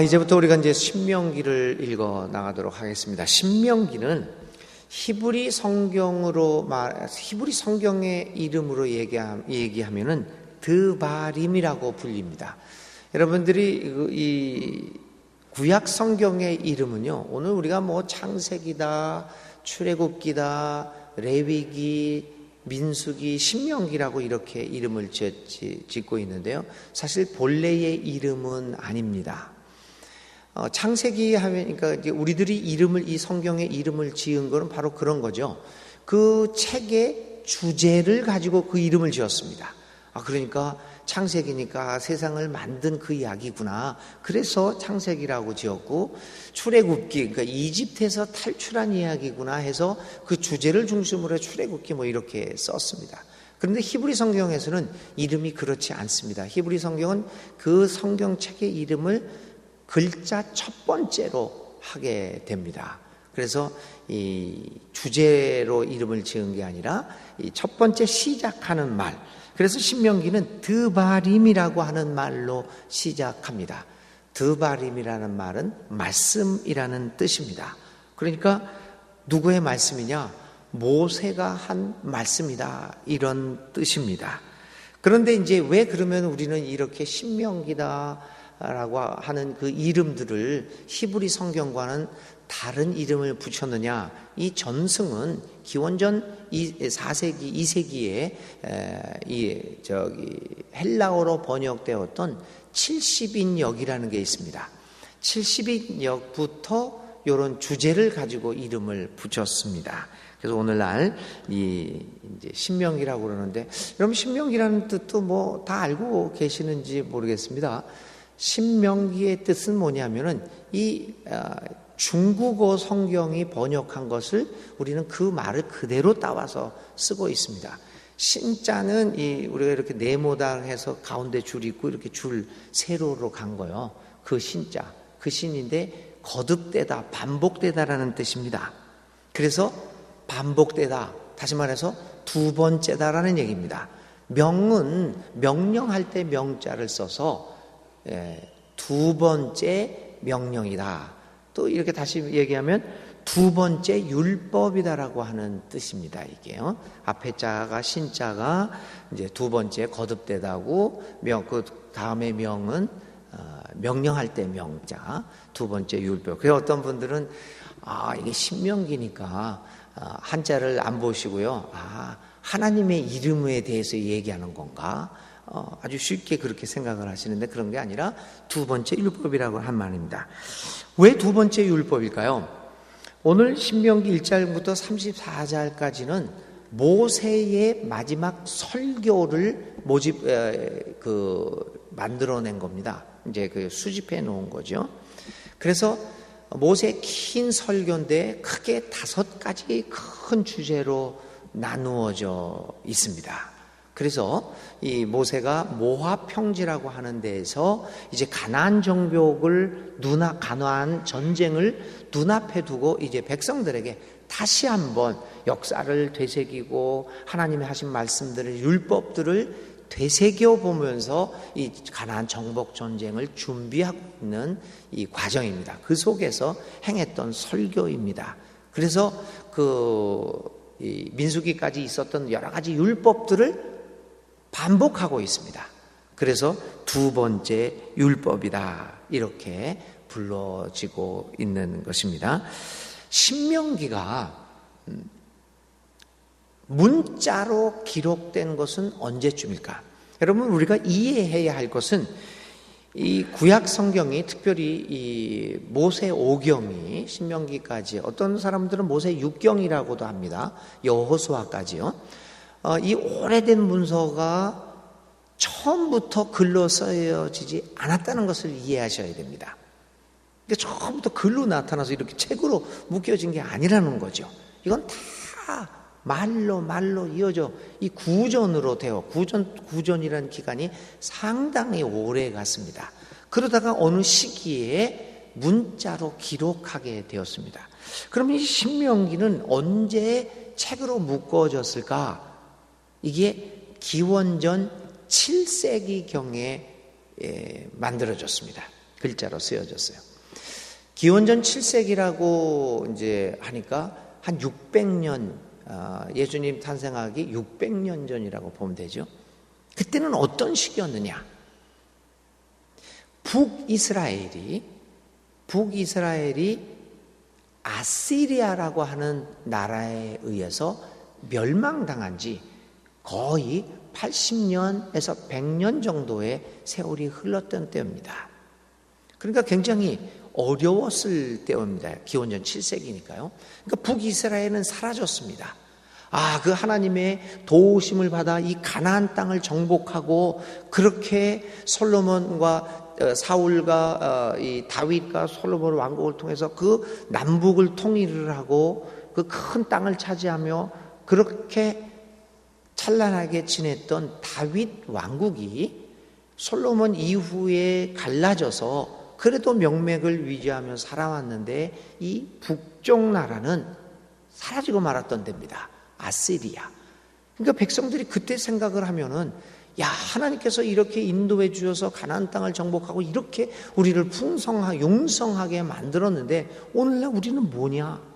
이제부터 우리가 이제 신명기를 읽어 나가도록 하겠습니다. 신명기는 히브리 성경의 이름으로 얘기하면은 드바림이라고 불립니다. 여러분들이 이 구약 성경의 이름은요, 오늘 우리가 뭐 창세기다, 출애굽기다, 레위기, 민수기, 신명기라고 이렇게 이름을 짓고 있는데요. 사실 본래의 이름은 아닙니다. 창세기 하면, 그러니까 우리들이 이 성경의 이름을 지은 거는 바로 그런 거죠. 그 책의 주제를 가지고 그 이름을 지었습니다. 그러니까 창세기니까 세상을 만든 그 이야기구나. 그래서 창세기라고 지었고, 출애굽기, 그러니까 이집트에서 탈출한 이야기구나 해서 그 주제를 중심으로 출애굽기 뭐 이렇게 썼습니다. 그런데 히브리 성경에서는 이름이 그렇지 않습니다. 히브리 성경은 그 성경책의 이름을 글자 첫 번째로 하게 됩니다. 그래서 이 주제로 이름을 지은 게 아니라 이 첫 번째 시작하는 말. 그래서 신명기는 드바림이라고 하는 말로 시작합니다. 드바림이라는 말은 말씀이라는 뜻입니다. 그러니까 누구의 말씀이냐? 모세가 한 말씀이다, 이런 뜻입니다. 그런데 이제 왜 그러면 우리는 이렇게 신명기다 라고 하는 그 이름들을 히브리 성경과는 다른 이름을 붙였느냐? 이 전승은 기원전 4세기, 2세기에 헬라어로 번역되었던 70인역이라는 게 있습니다. 70인역부터 이런 주제를 가지고 이름을 붙였습니다. 그래서 오늘날 이제 신명기라고 그러는데, 여러분 신명기라는 뜻도 뭐 다 알고 계시는지 모르겠습니다. 신명기의 뜻은 뭐냐면은 이 중국어 성경이 번역한 것을 우리는 그 말을 그대로 따와서 쓰고 있습니다. 신자는 우리가 이렇게 네모당해서 가운데 줄 있고 이렇게 줄 세로로 간 거요. 그 신자, 그 신인데 거듭되다, 반복되다라는 뜻입니다. 그래서 반복되다, 다시 말해서 두 번째다라는 얘기입니다. 명은 명령할 때 명자를 써서 두 번째 명령이다. 또 이렇게 다시 얘기하면 두 번째 율법이다라고 하는 뜻입니다. 이게요. 앞에 자가 신자가 이제 두 번째 거듭되다고, 그 다음에 명은 명령할 때 명자, 두 번째 율법. 그래서 어떤 분들은 이게 신명기니까 한자를 안 보시고요. 하나님의 이름에 대해서 얘기하는 건가? 아주 쉽게 그렇게 생각을 하시는데 그런 게 아니라 두 번째 율법이라고 한 말입니다. 왜 두 번째 율법일까요? 오늘 신명기 1절부터 34절까지는 모세의 마지막 설교를 만들어낸 겁니다. 이제 수집해 놓은 거죠. 그래서 모세의 긴 설교인데 크게 5가지 큰 주제로 나누어져 있습니다. 그래서 이 모세가 모압 평지라고 하는 데에서 이제 가나안 정복을 가나안 전쟁을 눈앞에 두고 이제 백성들에게 다시 한번 역사를 되새기고 하나님이 하신 말씀들을, 율법들을 되새겨 보면서 이 가나안 정복 전쟁을 준비하고 있는 이 과정입니다. 그 속에서 행했던 설교입니다. 그래서 이 민수기까지 있었던 여러 가지 율법들을 반복하고 있습니다. 그래서 두 번째 율법이다, 이렇게 불러지고 있는 것입니다. 신명기가 문자로 기록된 것은 언제쯤일까? 여러분, 우리가 이해해야 할 것은 이 구약 성경이, 특별히 이 모세 5경이 신명기까지, 어떤 사람들은 모세 6경이라고도 합니다. 여호수아까지요. 이 오래된 문서가 처음부터 글로 쓰여지지 않았다는 것을 이해하셔야 됩니다. 그러니까 처음부터 글로 나타나서 이렇게 책으로 묶여진 게 아니라는 거죠. 이건 다 말로 이어져 이 구전으로 구전이라는 기간이 상당히 오래 갔습니다. 그러다가 어느 시기에 문자로 기록하게 되었습니다. 그러면 이 신명기는 언제 책으로 묶어졌을까? 이게 기원전 7세기경에 만들어졌습니다. 글자로 쓰여졌어요. 기원전 7세기라고 이제 하니까 한 600년, 예수님 탄생하기 600년 전이라고 보면 되죠. 그때는 어떤 시기였느냐? 북이스라엘이 아시리아라고 하는 나라에 의해서 멸망당한 지 거의 80년에서 100년 정도의 세월이 흘렀던 때입니다. 그러니까 굉장히 어려웠을 때입니다. 기원전 7세기니까요. 그러니까 북이스라엘은 사라졌습니다. 그 하나님의 도우심을 받아 이 가나안 땅을 정복하고 그렇게 솔로몬과 사울과 이 다윗과 솔로몬 왕국을 통해서 그 남북을 통일을 하고 그 큰 땅을 차지하며 그렇게 찬란하게 지냈던 다윗 왕국이 솔로몬 이후에 갈라져서 그래도 명맥을 유지하며 살아왔는데 이 북쪽 나라는 사라지고 말았던 데입니다. 아시리아. 그러니까 백성들이 그때 생각을 하면은 하나님께서 이렇게 인도해 주셔서 가나안 땅을 정복하고 이렇게 우리를 용성하게 만들었는데 오늘날 우리는 뭐냐?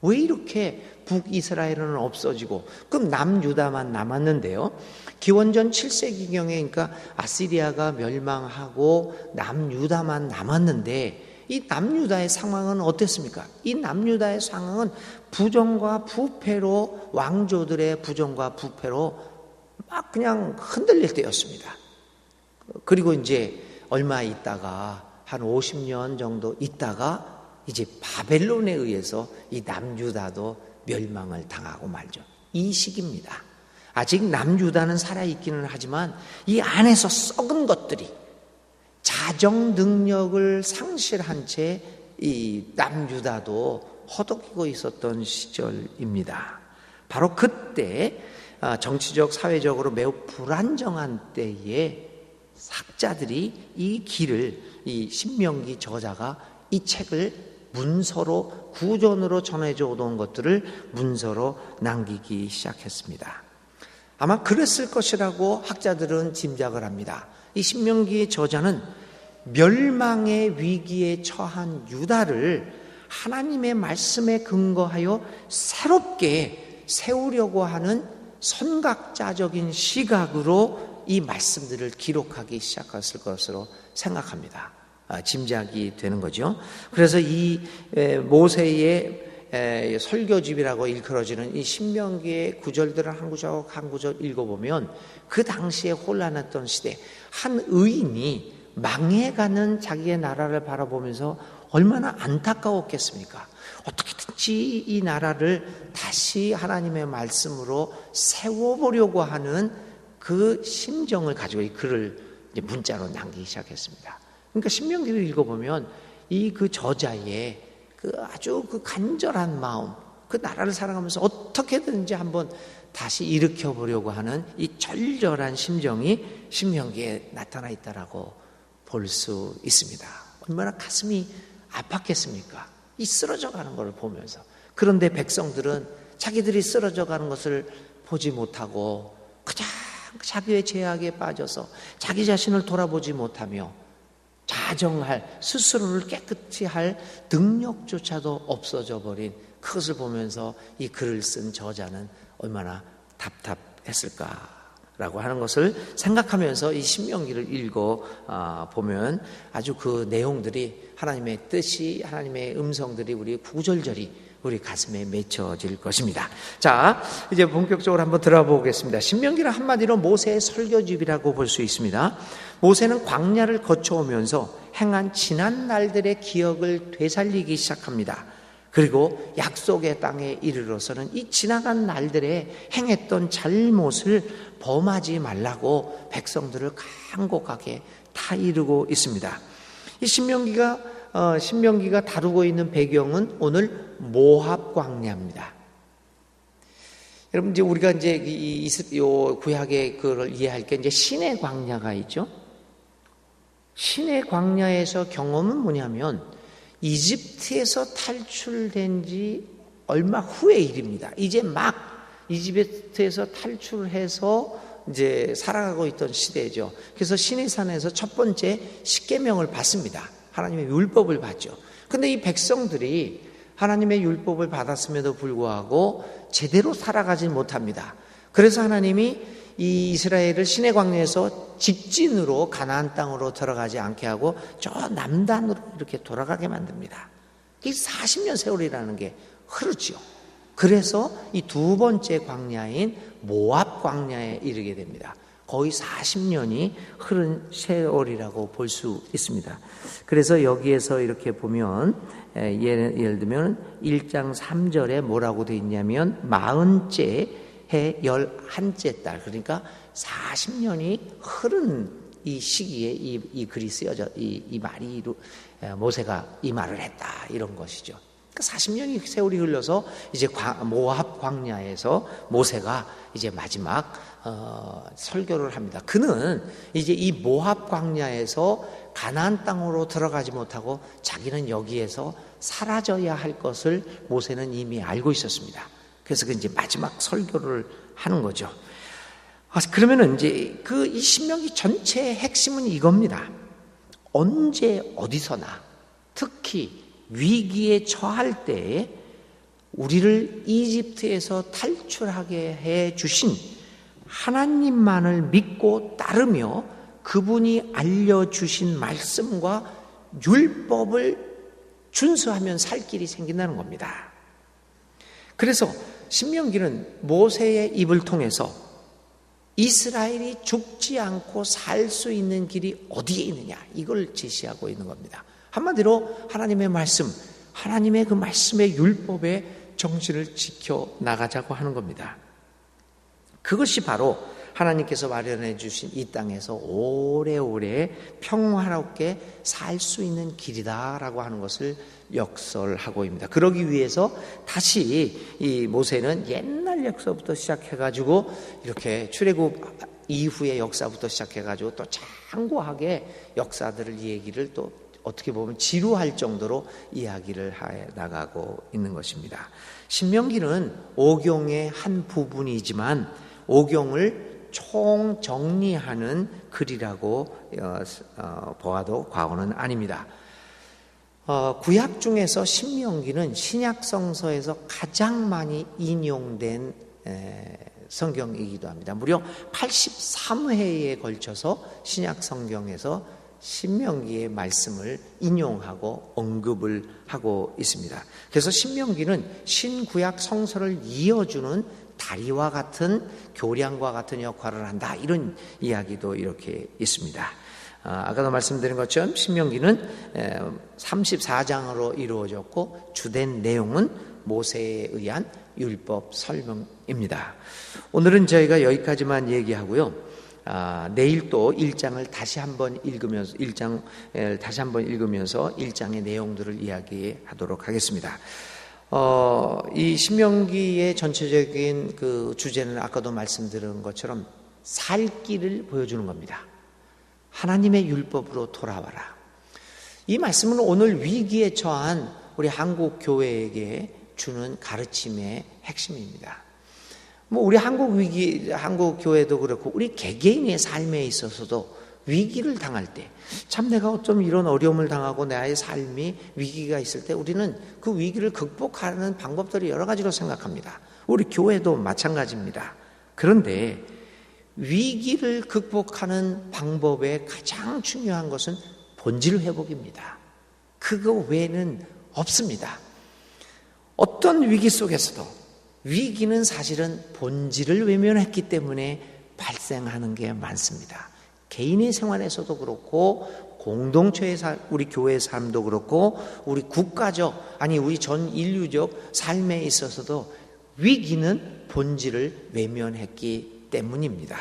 왜 이렇게 북이스라엘은 없어지고 그럼 남유다만 남았는데요. 기원전 7세기경에 그러니까 아시리아가 멸망하고 남유다만 남았는데 이 남유다의 상황은 어땠습니까? 이 남유다의 상황은 부정과 부패로 왕조들의 부정과 부패로 막 그냥 흔들릴 때였습니다. 그리고 이제 얼마 있다가 한 50년 정도 있다가 이제 바벨론에 의해서 이 남유다도 멸망을 당하고 말죠. 이 시기입니다. 아직 남유다는 살아있기는 하지만 이 안에서 썩은 것들이 자정 능력을 상실한 채 이 남유다도 허덕이고 있었던 시절입니다. 바로 그때 정치적, 사회적으로 매우 불안정한 때에 학자들이 이 신명기 저자가 이 책을 문서로 구전으로 전해져 오던 것들을 문서로 남기기 시작했습니다. 아마 그랬을 것이라고 학자들은 짐작을 합니다. 이 신명기의 저자는 멸망의 위기에 처한 유다를 하나님의 말씀에 근거하여 새롭게 세우려고 하는 선각자적인 시각으로 이 말씀들을 기록하기 시작했을 것으로 생각합니다. 짐작이 되는 거죠. 그래서 이 모세의 설교집이라고 일컬어지는 이 신명기의 구절들을 한 구절 한 구절 읽어보면 그 당시에 혼란했던 시대 한 의인이 망해가는 자기의 나라를 바라보면서 얼마나 안타까웠겠습니까? 어떻게든지 이 나라를 다시 하나님의 말씀으로 세워보려고 하는 그 심정을 가지고 이 글을 문자로 남기기 시작했습니다. 그러니까 신명기를 읽어보면 이 그 저자의 그 아주 그 간절한 마음, 그 나라를 살아가면서 어떻게든지 한번 다시 일으켜 보려고 하는 이 절절한 심정이 신명기에 나타나 있다라고 볼 수 있습니다. 얼마나 가슴이 아팠겠습니까? 이 쓰러져 가는 것을 보면서. 그런데 백성들은 자기들이 쓰러져 가는 것을 보지 못하고 그냥 자기의 죄악에 빠져서 자기 자신을 돌아보지 못하며 자정할, 스스로를 깨끗이 할 능력조차도 없어져 버린 그것을 보면서 이 글을 쓴 저자는 얼마나 답답했을까라고 하는 것을 생각하면서 이 신명기를 읽어 보면 아주 그 내용들이 하나님의 뜻이, 하나님의 음성들이 우리 구절절이 우리 가슴에 맺혀질 것입니다. 자, 이제 본격적으로 한번 들어가 보겠습니다. 신명기는 한마디로 모세의 설교집이라고 볼 수 있습니다. 모세는 광야를 거쳐오면서 행한 지난 날들의 기억을 되살리기 시작합니다. 그리고 약속의 땅에 이르러서는 이 지나간 날들에 행했던 잘못을 범하지 말라고 백성들을 간곡하게 다 이루고 있습니다. 이 신명기가 다루고 있는 배경은 오늘 모압 광야입니다. 여러분 이제 우리가 이제 요 구약의 그걸 이해할 게 이제 신의 광야가 있죠. 신의 광야에서 경험은 뭐냐면 이집트에서 탈출된 지 얼마 후의 일입니다. 이제 막 이집트에서 탈출해서 이제 살아가고 있던 시대죠. 그래서 시내산에서 첫 번째 십계명을 받습니다. 하나님의 율법을 받죠. 근데 이 백성들이 하나님의 율법을 받았음에도 불구하고 제대로 살아가지 못합니다. 그래서 하나님이 이 이스라엘을 시내 광야에서 직진으로 가나안 땅으로 들어가지 않게 하고 저 남단으로 이렇게 돌아가게 만듭니다. 이 40년 세월이라는 게 흐르죠. 그래서 이 두 번째 광야인 모압 광야에 이르게 됩니다. 거의 40년이 흐른 세월이라고 볼 수 있습니다. 그래서 여기에서 이렇게 보면 예를 들면 1장 3절에 뭐라고 되어 있냐면 40째 해 11째 달, 그러니까 40년이 흐른 이 시기에 이 글이 쓰여져 이 말이 모세가 이 말을 했다, 이런 것이죠. 그러니까 40년이 세월이 흘러서 이제 모압 광야에서 모세가 이제 마지막 설교를 합니다. 그는 이제 이 모압 광야에서 가나안 땅으로 들어가지 못하고 자기는 여기에서 사라져야 할 것을 모세는 이미 알고 있었습니다. 그래서 그 이제 마지막 설교를 하는 거죠. 그러면은 이제 이 신명기 전체의 핵심은 이겁니다. 언제 어디서나 특히 위기에 처할 때에 우리를 이집트에서 탈출하게 해 주신 하나님만을 믿고 따르며 그분이 알려주신 말씀과 율법을 준수하면 살 길이 생긴다는 겁니다. 그래서 신명기는 모세의 입을 통해서 이스라엘이 죽지 않고 살 수 있는 길이 어디에 있느냐, 이걸 제시하고 있는 겁니다. 한마디로 하나님의 말씀, 하나님의 그 말씀의 율법의 정신을 지켜 나가자고 하는 겁니다. 그것이 바로 하나님께서 마련해 주신 이 땅에서 오래오래 평화롭게 살 수 있는 길이다라고 하는 것을 역설하고 있습니다. 그러기 위해서 다시 이 모세는 옛날 역사부터 시작해가지고 이렇게 출애굽 이후의 역사부터 시작해가지고 또 장구하게 역사들을 얘기를 또 어떻게 보면 지루할 정도로 이야기를 해 나가고 있는 것입니다. 신명기는 오경의 한 부분이지만 오경을 총정리하는 글이라고 보아도 과언은 아닙니다. 구약 중에서 신명기는 신약 성서에서 가장 많이 인용된 성경이기도 합니다. 무려 83회에 걸쳐서 신약 성경에서 신명기의 말씀을 인용하고 언급을 하고 있습니다. 그래서 신명기는 신구약 성서를 이어주는 다리와 같은 교량과 같은 역할을 한다, 이런 이야기도 이렇게 있습니다. 아까도 말씀드린 것처럼 신명기는 34장으로 이루어졌고 주된 내용은 모세에 의한 율법 설명입니다. 오늘은 저희가 여기까지만 얘기하고요. 내일 또 1장을 다시 한번 읽으면서 1장의 내용들을 이야기하도록 하겠습니다. 이 신명기의 전체적인 그 주제는 아까도 말씀드린 것처럼 살 길을 보여주는 겁니다. 하나님의 율법으로 돌아와라. 이 말씀은 오늘 위기에 처한 우리 한국 교회에게 주는 가르침의 핵심입니다. 우리 한국 교회도 그렇고 우리 개개인의 삶에 있어서도 위기를 당할 때, 참 내가 어쩜 이런 어려움을 당하고 나의 삶이 위기가 있을 때 우리는 그 위기를 극복하는 방법들이 여러 가지로 생각합니다. 우리 교회도 마찬가지입니다. 그런데 위기를 극복하는 방법의 가장 중요한 것은 본질 회복입니다. 그거 외에는 없습니다. 어떤 위기 속에서도 위기는 사실은 본질을 외면했기 때문에 발생하는 게 많습니다. 개인의 생활에서도 그렇고 공동체의 우리 교회의 삶도 그렇고 우리 국가적, 아니 우리 전 인류적 삶에 있어서도 위기는 본질을 외면했기 때문입니다.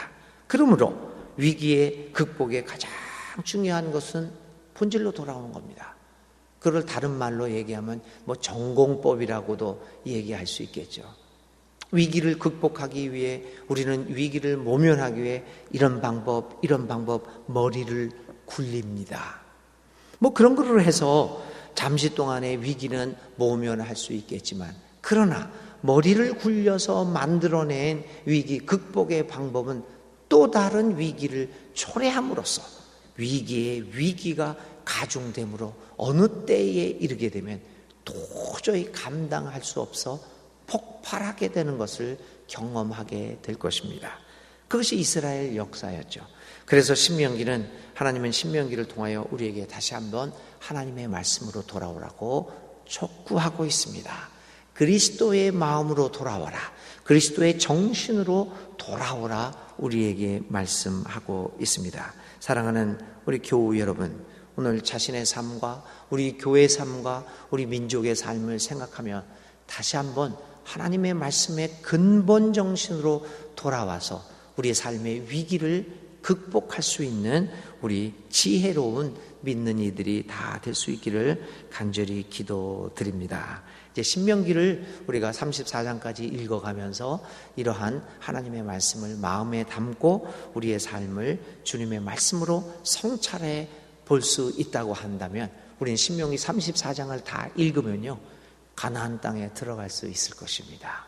그러므로 위기의 극복의 가장 중요한 것은 본질로 돌아오는 겁니다. 그걸 다른 말로 얘기하면 전공법이라고도 얘기할 수 있겠죠. 위기를 극복하기 위해, 우리는 위기를 모면하기 위해 이런 방법 머리를 굴립니다. 그런 거를 해서 잠시 동안의 위기는 모면할 수 있겠지만, 그러나 머리를 굴려서 만들어낸 위기 극복의 방법은 또 다른 위기를 초래함으로써 위기의 위기가 가중됨으로 어느 때에 이르게 되면 도저히 감당할 수 없어 폭발하게 되는 것을 경험하게 될 것입니다. 그것이 이스라엘 역사였죠. 그래서 신명기는, 하나님은 신명기를 통하여 우리에게 다시 한번 하나님의 말씀으로 돌아오라고 촉구하고 있습니다. 그리스도의 마음으로 돌아와라, 그리스도의 정신으로 돌아오라 우리에게 말씀하고 있습니다. 사랑하는 우리 교우 여러분, 오늘 자신의 삶과 우리 교회의 삶과 우리 민족의 삶을 생각하며 다시 한번 하나님의 말씀의 근본 정신으로 돌아와서 우리의 삶의 위기를 극복할 수 있는 우리 지혜로운 믿는 이들이 다 될 수 있기를 간절히 기도드립니다. 이제 신명기를 우리가 34장까지 읽어가면서 이러한 하나님의 말씀을 마음에 담고 우리의 삶을 주님의 말씀으로 성찰해 볼 수 있다고 한다면, 우리는 신명기 34장을 다 읽으면요, 가나안 땅에 들어갈 수 있을 것입니다.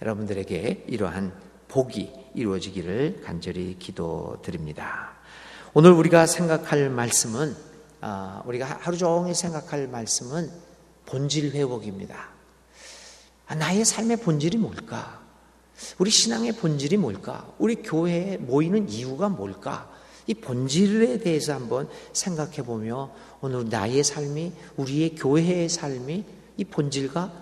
여러분들에게 이러한 복이 이루어지기를 간절히 기도드립니다. 오늘 우리가 생각할 말씀은, 우리가 하루 종일 생각할 말씀은 본질 회복입니다. 나의 삶의 본질이 뭘까? 우리 신앙의 본질이 뭘까? 우리 교회에 모이는 이유가 뭘까? 이 본질에 대해서 한번 생각해 보며 오늘 나의 삶이, 우리의 교회의 삶이 이 본질과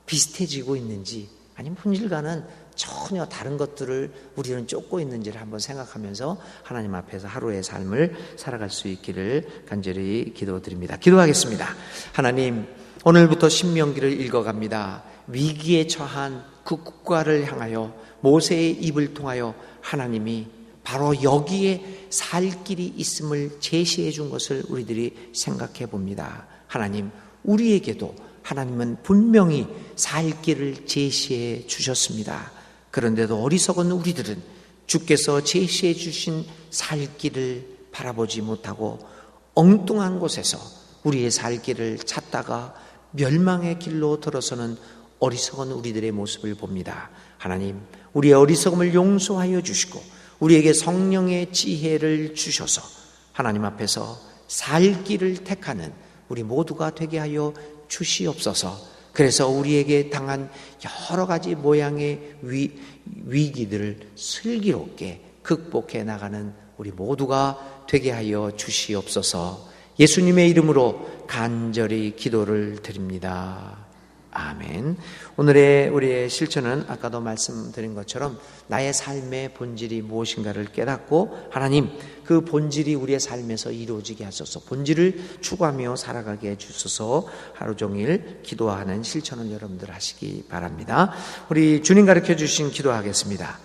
비슷해지고 있는지, 아니면 본질과는 전혀 다른 것들을 우리는 쫓고 있는지를 한번 생각하면서 하나님 앞에서 하루의 삶을 살아갈 수 있기를 간절히 기도드립니다. 기도하겠습니다. 하나님, 오늘부터 신명기를 읽어갑니다. 위기에 처한 그 국가를 향하여 모세의 입을 통하여 하나님이 바로 여기에 살 길이 있음을 제시해 준 것을 우리들이 생각해 봅니다. 하나님, 우리에게도 하나님은 분명히 살 길을 제시해 주셨습니다. 그런데도 어리석은 우리들은 주께서 제시해 주신 살 길을 바라보지 못하고 엉뚱한 곳에서 우리의 살 길을 찾다가 멸망의 길로 들어서는 어리석은 우리들의 모습을 봅니다. 하나님, 우리의 어리석음을 용서하여 주시고 우리에게 성령의 지혜를 주셔서 하나님 앞에서 살 길을 택하는 우리 모두가 되게 하여 주시옵소서. 그래서 우리에게 당한 여러 가지 모양의 위기들을 슬기롭게 극복해 나가는 우리 모두가 되게 하여 주시옵소서. 예수님의 이름으로 간절히 기도를 드립니다. 아멘. 오늘의 우리의 실천은 아까도 말씀드린 것처럼 나의 삶의 본질이 무엇인가를 깨닫고 하나님, 그 본질이 우리의 삶에서 이루어지게 하소서, 본질을 추구하며 살아가게 해주소서. 하루 종일 기도하는 실천을 여러분들 하시기 바랍니다. 우리 주님 가르쳐 주신 기도하겠습니다.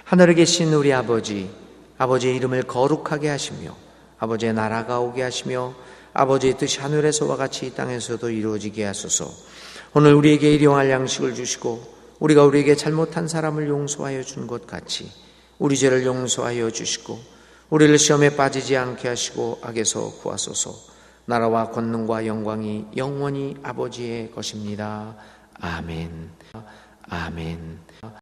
하늘에 계신 우리 아버지, 아버지의 이름을 거룩하게 하시며 아버지의 나라가 오게 하시며 아버지의 뜻이 하늘에서와 같이 이 땅에서도 이루어지게 하소서. 오늘 우리에게 일용할 양식을 주시고 우리가 우리에게 잘못한 사람을 용서하여 준 것 같이 우리 죄를 용서하여 주시고 우리를 시험에 빠지지 않게 하시고 악에서 구하소서. 나라와 권능과 영광이 영원히 아버지의 것입니다. 아멘. 아멘.